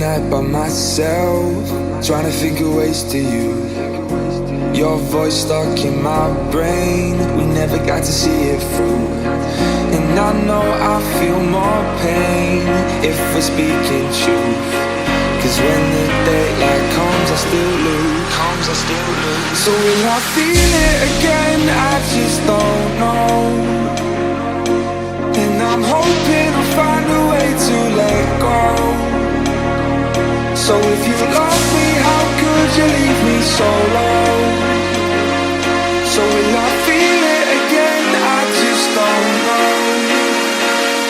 night by myself, trying to think of ways to you. Your voice stuck in my brain, we never got to see it through. And I know I feel more pain if we're speaking truth. Cause when the daylight comes, I still lose. So will I feel it again? I just don't know. And I'm hoping I'll find a way to let go. So if you love me, how could you leave me so low? So will I feel it again? I just don't know.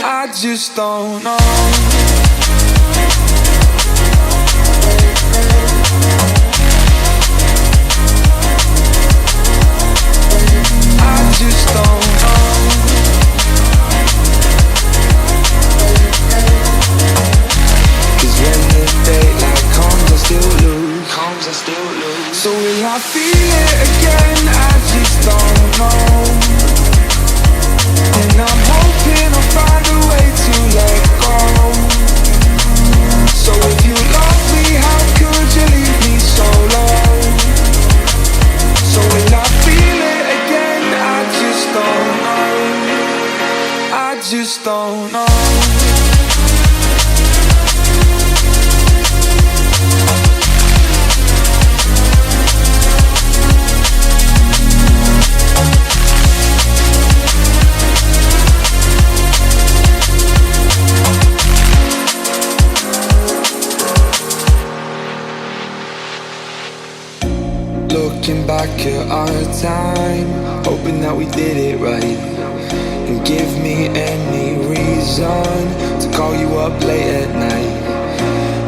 I just don't know. Just don't know. Cause when the daylight comes, I still lose. So will I feel it again? I just don't know. And I'm hoping I'll find a way to let go. So if you love me, how could you leave me so low? So will I feel it again? I just don't know. I just don't know. Looking back at our time, hoping that we did it right. And give me any reason to call you up late at night.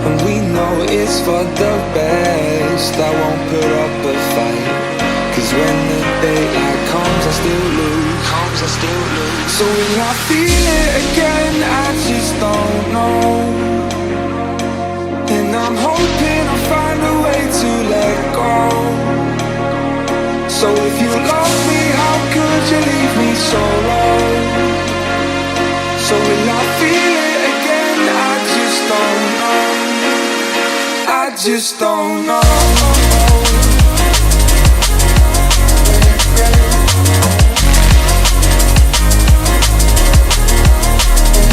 And we know it's for the best, I won't put up a fight. Cause when the daylight comes, I still lose. So will I feel it again? I just don't know. And I'm hoping I'll find a way to let go. So if you love me, how could you leave me so low? So will I feel it again? I just don't know. I just don't know.